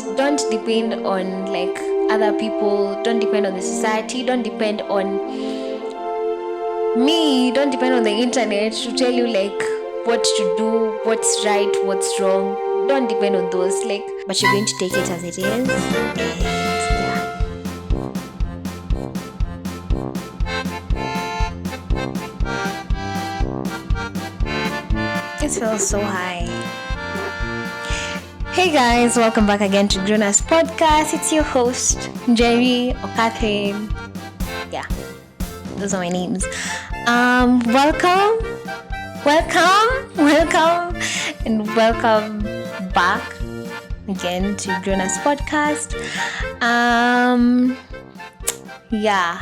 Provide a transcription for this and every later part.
don't depend on like other people, don't depend on the society, don't depend on me, don't depend on the internet to tell you like what to do, what's right, what's wrong. Don't depend on those, like, but you're going to take it as it is. And yeah, it feels so high. Hey guys, welcome back again to grownuspodcast. It's your host Jerry or Catherine. Yeah, those are my names. Welcome, and welcome back again to grownuspodcast. Yeah.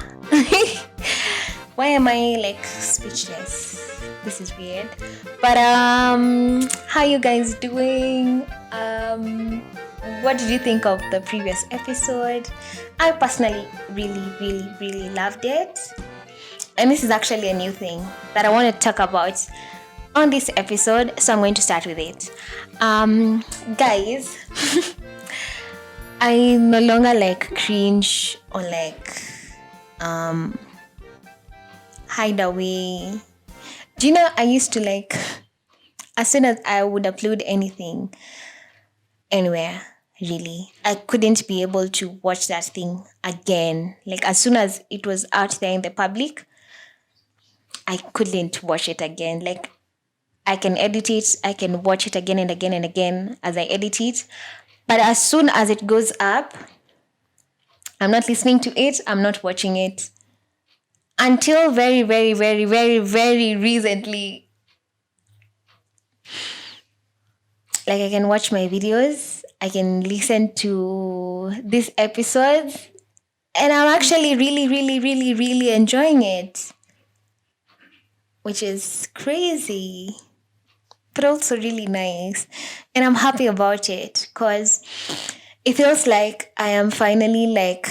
Why am I like speechless? This is weird. But how you guys doing? What did you think of the previous episode? I personally really loved it. And this is actually a new thing that I want to talk about on this episode, so I'm going to start with it. Guys, I no longer like cringe or like hide away. Do you know, I used to like, as soon as I would upload anything anywhere, really, I couldn't be able to watch that thing again. Like as soon as it was out there in the public, I couldn't watch it again. Like I can edit it, I can watch it again and again and again as I edit it. But as soon as it goes up, I'm not listening to it, I'm not watching it. Until very recently. Like I can watch my videos, I can listen to these episodes, and I'm actually really enjoying it. Which is crazy, but also really nice. And I'm happy about it because it feels like I am finally like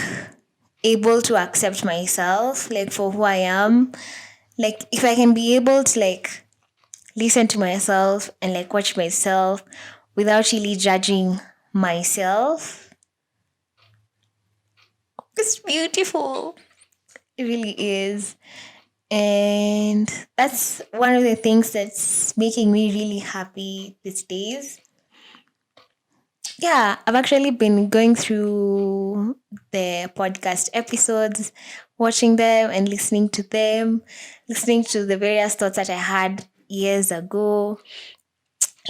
able to accept myself like for who I am. Like if I can be able to like listen to myself and like watch myself without really judging myself, it's beautiful. It really is. And that's one of the things that's making me really happy these days. Yeah, I've actually been going through the podcast episodes, watching them and listening to them, listening to the various thoughts that I had years ago,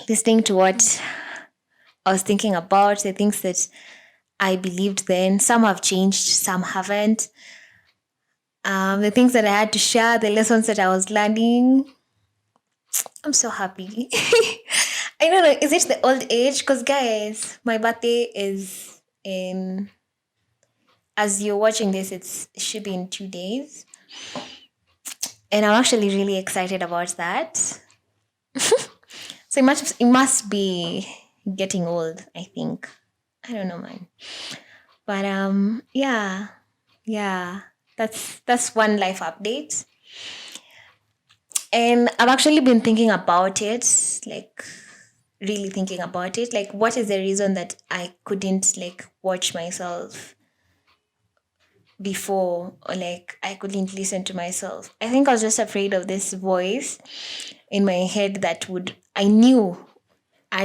listening to what I was thinking about, the things that I believed then. Some have changed, some haven't. The things that I had to share, the lessons that I was learning. I'm so happy. I don't know, is it the old age? Because guys, my birthday is in, as you're watching this, it should be in 2 days. And I'm actually really excited about that. So it must be getting old, I think. I don't know, man. But yeah. That's one life update. And I've actually been thinking about it, like really thinking about it. Like what is the reason that I couldn't like watch myself before, or like I couldn't listen to myself? I think I was just afraid of this voice in my head that I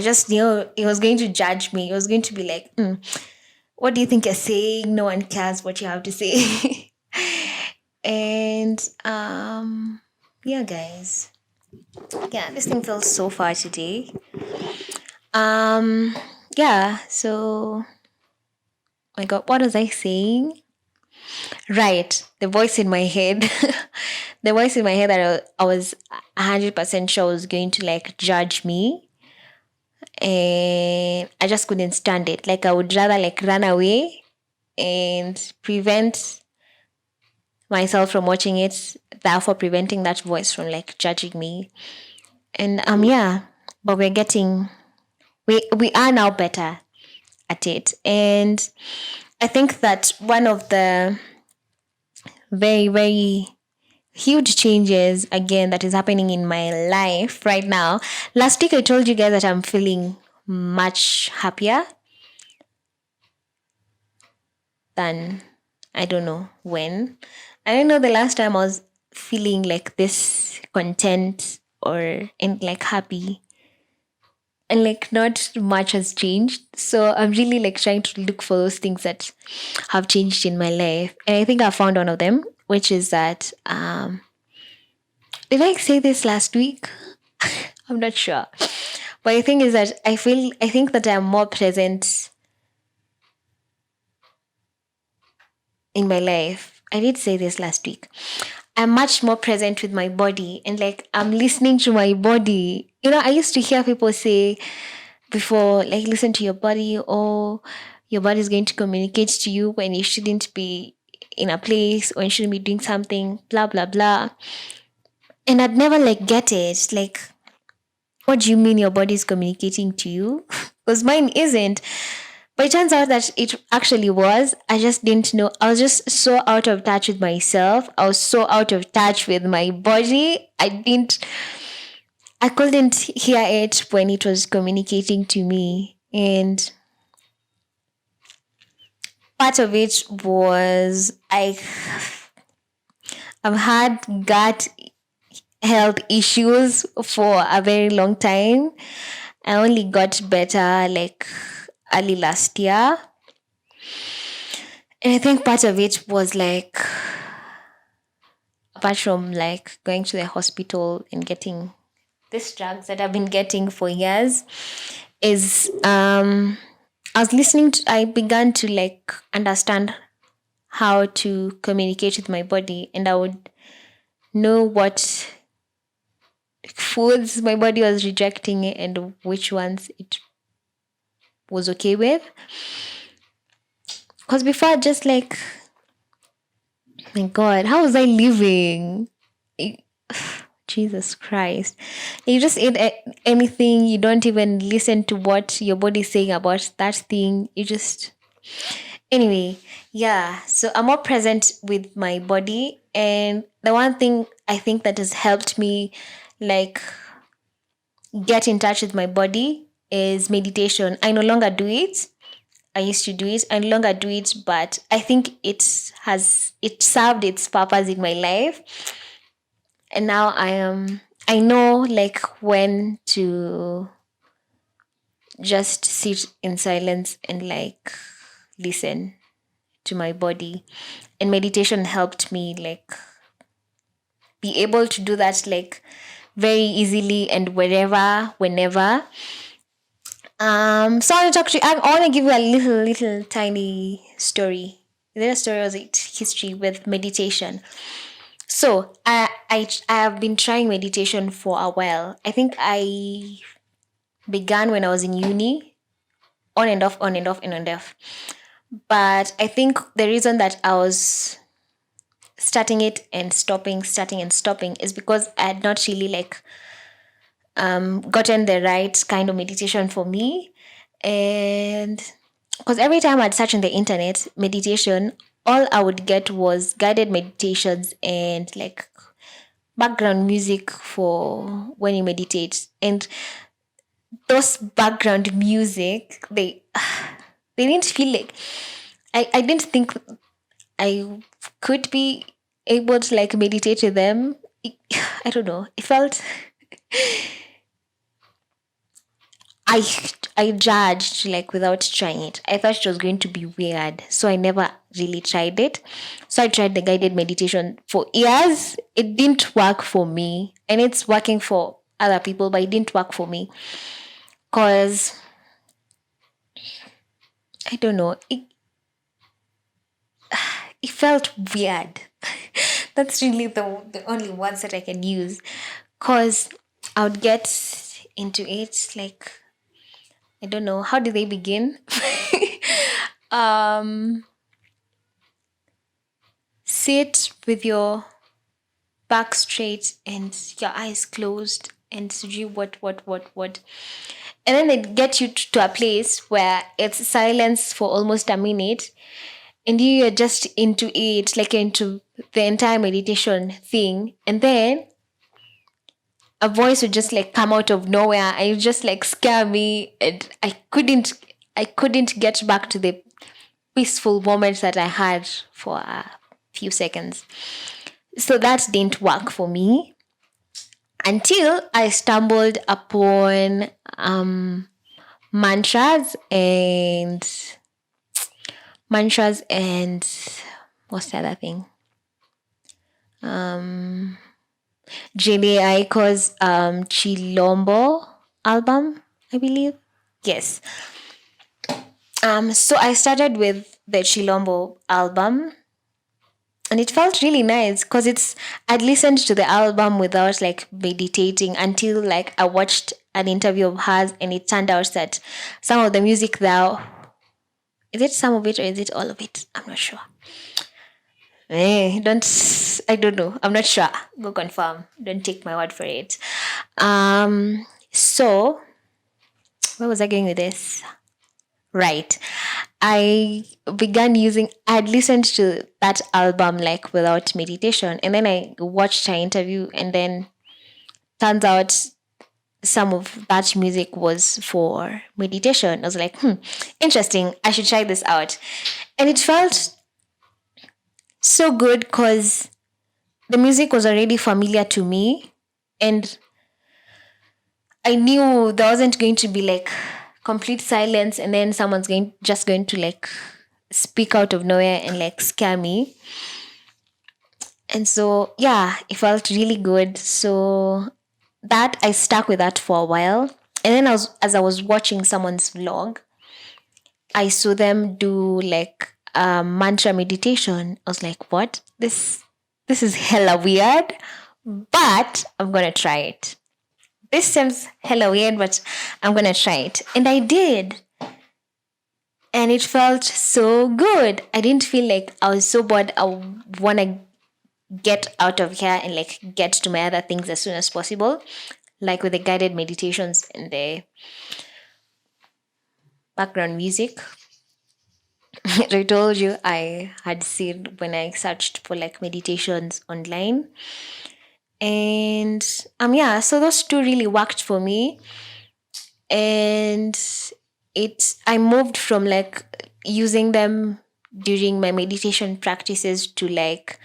just knew it was going to judge me. It was going to be like, what do you think you're saying? No one cares what you have to say. And yeah, guys. Yeah, this thing feels so far today. Yeah, so my God, what was I saying? Right, the voice in my head. The voice in my head that I was 100% sure was going to like judge me. And I just couldn't stand it. Like I would rather like run away and prevent myself from watching it, therefore preventing that voice from like judging me. And yeah, but we are now better at it. And I think that one of the very huge changes again that is happening in my life right now. Last week I told you guys that I'm feeling much happier. than I don't know when. I don't know the last time I was feeling like this content or and like happy, and like not much has changed. So I'm really like trying to look for those things that have changed in my life. And I think I found one of them, which is that did I say this last week? I'm not sure. But the thing is that I think that I'm more present in my life. I did say this last week. I'm much more present with my body and like I'm listening to my body. You know, I used to hear people say before, like, listen to your body, or your body is going to communicate to you when you shouldn't be in a place or you shouldn't be doing something, blah, blah, blah. And I'd never like get it. Like, what do you mean your body is communicating to you? Because mine isn't. But it turns out that it actually was. I just didn't know. I was just so out of touch with myself. I was so out of touch with my body. I couldn't hear it when it was communicating to me. And part of it was I've had gut health issues for a very long time. I only got better like early last year. And I think part of it was like, apart from like going to the hospital and getting these drugs that I've been getting for years, is I began to like understand how to communicate with my body, and I would know what foods my body was rejecting and which ones it was okay with. Because before, I just like, my God, how was I living? Jesus Christ. You just eat anything, you don't even listen to what your body's saying about that thing. You just. Anyway, yeah. So I'm more present with my body. And the one thing I think that has helped me like get in touch with my body is meditation. I no longer do it. I used to do it. I no longer do it, but I think it served its purpose in my life. And now I know like when to just sit in silence and like listen to my body. And meditation helped me like be able to do that like very easily and wherever, whenever. So I want to talk to you. I want to give you a little tiny story. Is it a story or is it history with meditation? So I have been trying meditation for a while. I think I began when I was in uni, on and off, on and off, and on and off. But I think the reason that I was starting it and starting and stopping is because I had not really like gotten the right kind of meditation for me. And because every time I'd search on the internet meditation, all I would get was guided meditations and like background music for when you meditate. And those background music, they didn't feel like I didn't think I could be able to like meditate to them. I don't know. It felt I I judged like without trying it. I thought it was going to be weird, so I never really tried it. So I tried the guided meditation for years. It didn't work for me, and it's working for other people, but it didn't work for me because I don't know. It felt weird. That's really the only words that I can use, because I would get into it like I don't know, how do they begin? um, Sit with your back straight and your eyes closed and see what. And then they get you to a place where it's silence for almost a minute and you are just into it, like into the entire meditation thing. And then a voice would just like come out of nowhere and it just like scare me, and I couldn't get back to the peaceful moments that I had for a few seconds. So that didn't work for me until I stumbled upon mantras and what's the other thing? Jene Aiko's Chilombo album, I believe. Yes. So I started with the Chilombo album, and it felt really nice because I'd listened to the album without like meditating until like I watched an interview of hers, and it turned out that some of the music there, is it some of it or is it all of it? I'm not sure. I don't know. I'm not sure. Go confirm. Don't take my word for it. So where was I going with this? Right. I'd listened to that album like without meditation, and then I watched her interview, and then turns out some of that music was for meditation. I was like, interesting. I should try this out. And it felt so good because the music was already familiar to me, and I knew there wasn't going to be like complete silence and then someone's going to like speak out of nowhere and like scare me. And so yeah, it felt really good. So that I stuck with that for a while. And then as I was watching someone's vlog, I saw them do like mantra meditation. I was like, what? This is hella weird, but I'm gonna try it. This seems hella weird, but I'm gonna try it. And I did. And it felt so good. I didn't feel like I was so bored. I wanna get out of here and like get to my other things as soon as possible. Like with the guided meditations and the background music. I told you I had seen when I searched for like meditations online. And yeah, so those two really worked for me. And I moved from like using them during my meditation practices to like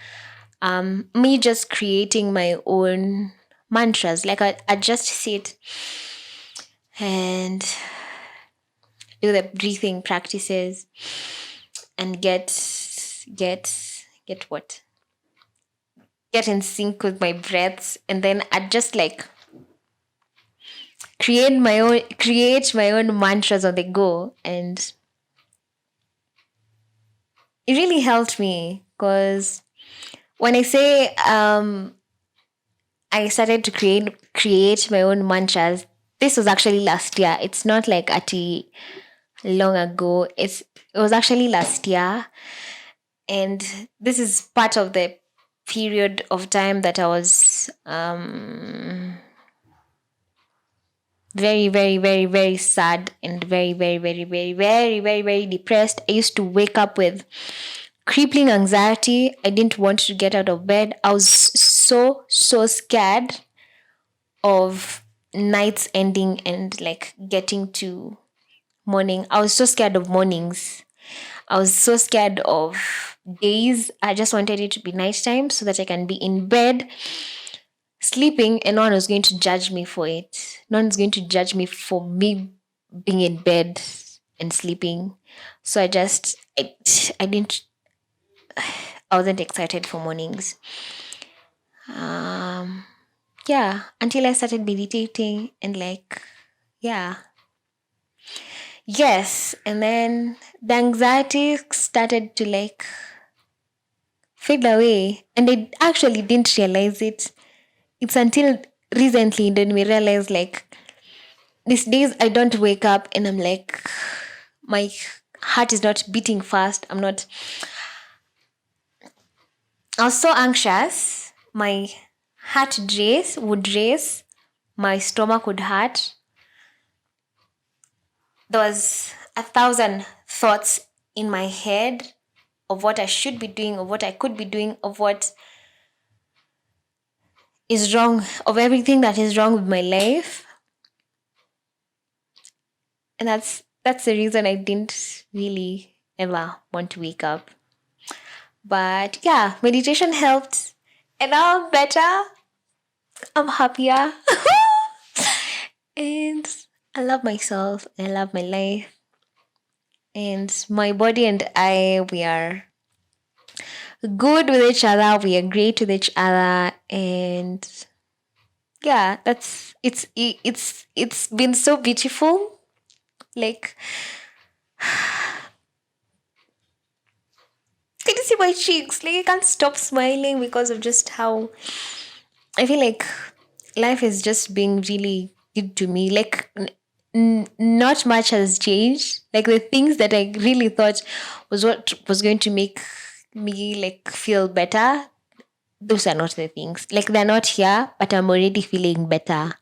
me just creating my own mantras. Like I just sit and do the breathing practices and get what? Get in sync with my breaths, and then I just like create my own mantras on the go. And it really helped me because when I say I started to create my own mantras, this was actually last year. It's not like long ago. It was actually last year, and this is part of the period of time that I was very, very, very, very sad and very, very, very, very, very, very, very depressed. I used to wake up with crippling anxiety. I didn't want to get out of bed. I was so scared of nights ending and like getting to morning. I was so scared of mornings. I was so scared of days. I just wanted it to be nighttime so that I can be in bed sleeping, and no one was going to judge me for it. No one's going to judge me for me being in bed and sleeping. So I didn't, I wasn't excited for mornings. Yeah, until I started meditating and like, yeah. Yes, and then the anxiety started to like fade away, and I actually didn't realize it. It's until recently then we realize like these days I don't wake up and I'm like my heart is not beating fast. I was so anxious. My heart would race. My stomach would hurt. There was 1,000 thoughts in my head of what I should be doing, of what I could be doing, of what is wrong, of everything that is wrong with my life. And that's the reason I didn't really ever want to wake up. But yeah, meditation helped. And now I'm better. I'm happier. And I love myself. I love my life. And my body and I, we are good with each other. We are great with each other. And yeah, it's been so beautiful. Like, can you see my cheeks? Like, I can't stop smiling because of just how I feel like life is just being really good to me. Like, not much has changed. Like, the things that I really thought was what was going to make me like feel better, those are not the things. Like, they're not here, but I'm already feeling better.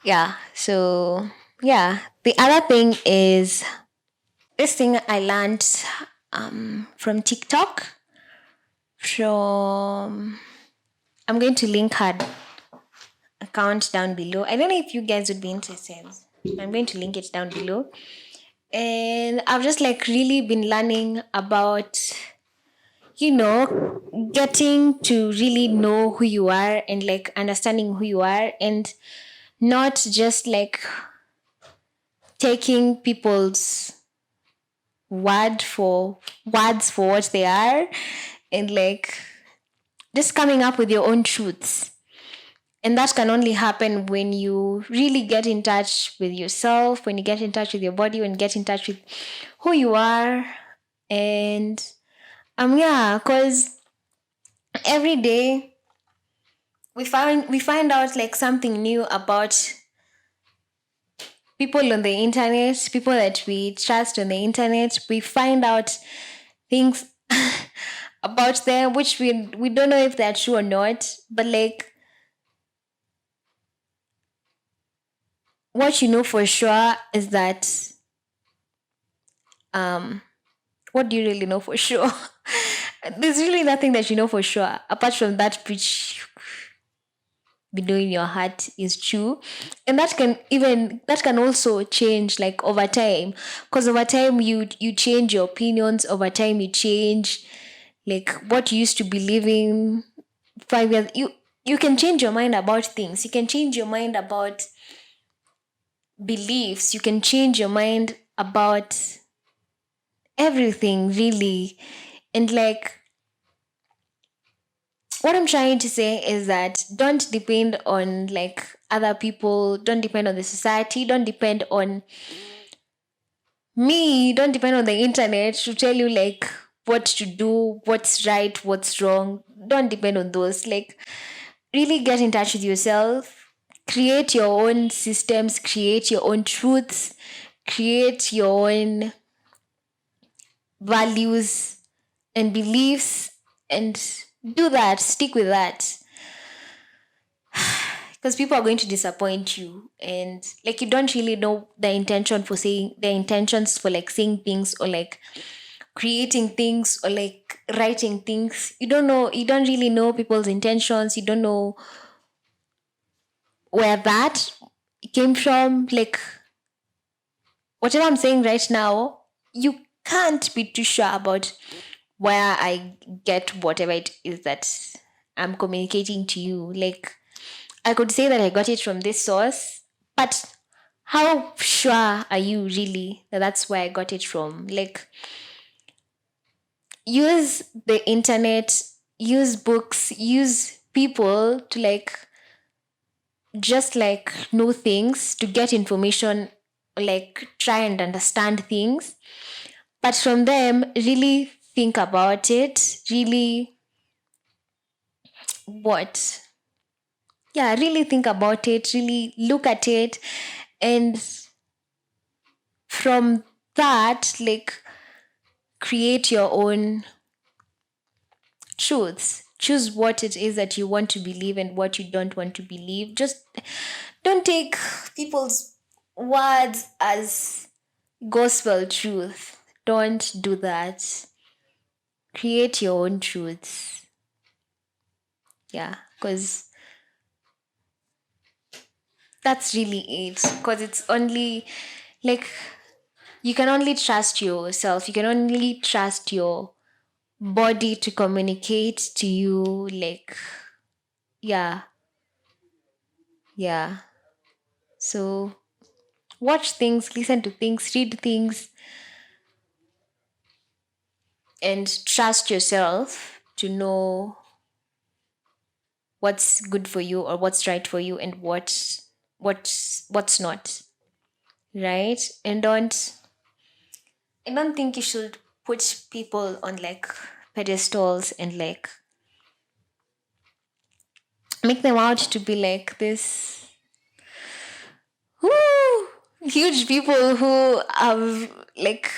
Yeah. So, yeah. The other thing is this thing I learned from TikTok. From I'm going to link her account down below. I don't know if you guys would be interested. I'm going to link it down below. And I've just like really been learning about, getting to really know who you are and like understanding who you are and not just like taking people's words for what they are and like just coming up with your own truths. And that can only happen when you really get in touch with yourself, when you get in touch with your body, when you get in touch with who you are. And yeah, because every day we find out like something new about people on the internet, people that we trust on the internet. We find out things about them which we don't know if they're true or not. But like what you know for sure is that what do you really know for sure? There's really nothing that you know for sure apart from that which you know in your heart is true. And that can also change like over time, because over time you change your opinions. Over time you change like what you used to believe in 5 years. You can change your mind about things. You can change your mind about beliefs. You can change your mind about everything really. And like what I'm trying to say is that don't depend on like other people, don't depend on the society, don't depend on me, don't depend on the internet to tell you like what to do, what's right, what's wrong. Don't depend on those. Like really get in touch with yourself, create your own systems, create your own truths, create your own values and beliefs, and do that, stick with that. Because people are going to disappoint you, and like you don't really know the intentions for like saying things or like creating things or like writing things. You don't really know people's intentions. You don't know where that came from. Like whatever I'm saying right now, you can't be too sure about where I get whatever it is that I'm communicating to you. Like I could say that I got it from this source, but how sure are you really that that's where I got it from? Like, use the internet, use books, use people to like just like know things, to get information, like try and understand things. But from them, really think about it, really what yeah, really think about it, really look at it, and from that, like, create your own truths. Choose what it is that you want to believe and what you don't want to believe. Just don't take people's words as gospel truth. Don't do that. Create your own truths. Yeah, because that's really it. Because it's only like, you can only trust yourself. You can only trust your body to communicate to you. Like, yeah, yeah. So watch things, listen to things, read things, and trust yourself to know what's good for you or what's right for you and what's not, right? And don't think you should put people on like pedestals and like make them out to be like this whoo, huge people who have like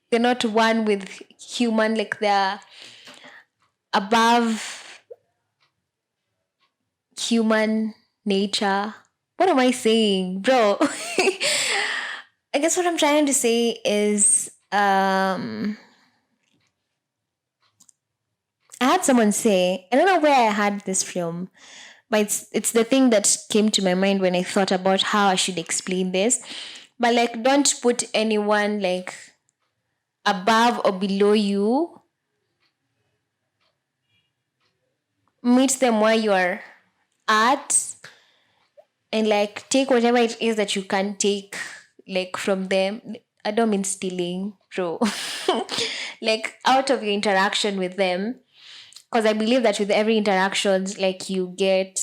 they're not one with human, like they're above human nature. What am I saying, bro? I guess what I'm trying to say is I had someone say, I don't know where I had this from, but it's the thing that came to my mind when I thought about how I should explain this. But like, don't put anyone like above or below you. Meet them where you are at, and like take whatever it is that you can take like from them. I don't mean stealing, bro. Like out of your interaction with them, because I believe that with every interaction, like you get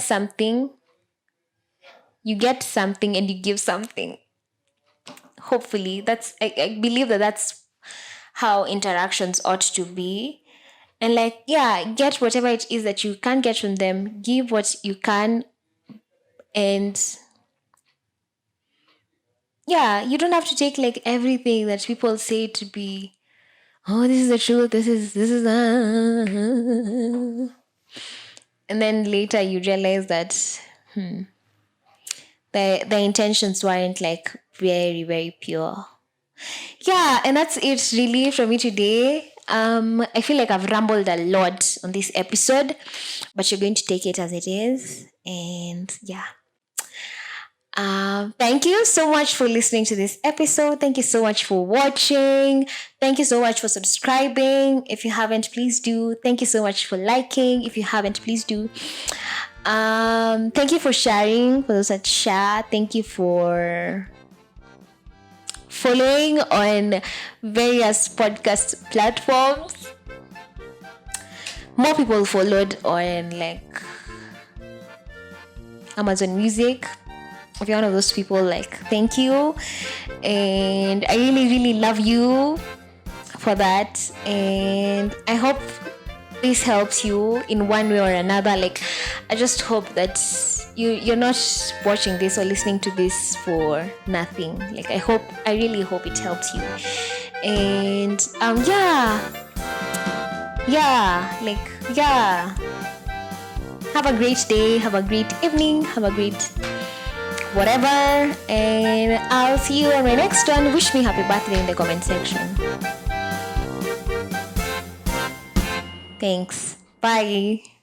something, and you give something. Hopefully that's I believe that that's how interactions ought to be. And like, yeah, get whatever it is that you can get from them, give what you can, and yeah, you don't have to take like everything that people say to be, oh, this is the truth, this is and then later you realize that the intentions weren't like very, very pure. Yeah, and that's it really from me today. I feel like I've rambled a lot on this episode, but you're going to take it as it is. And yeah. Thank you so much for listening to this episode. Thank you so much for watching. Thank you so much for subscribing. If you haven't, please do. Thank you so much for liking. If you haven't, please do. Thank you for sharing. For those that share, thank you for following on various podcast platforms. More people followed on like Amazon Music. If you're one of those people, like, thank you. And I really, really love you for that. And I hope this helps you in one way or another. Like, I just hope that you're not watching this or listening to this for nothing. Like, I really hope it helps you. And have a great day, have a great evening, have a great whatever, and I'll see you on my next one. Wish me happy birthday in the comment section. Thanks. Bye.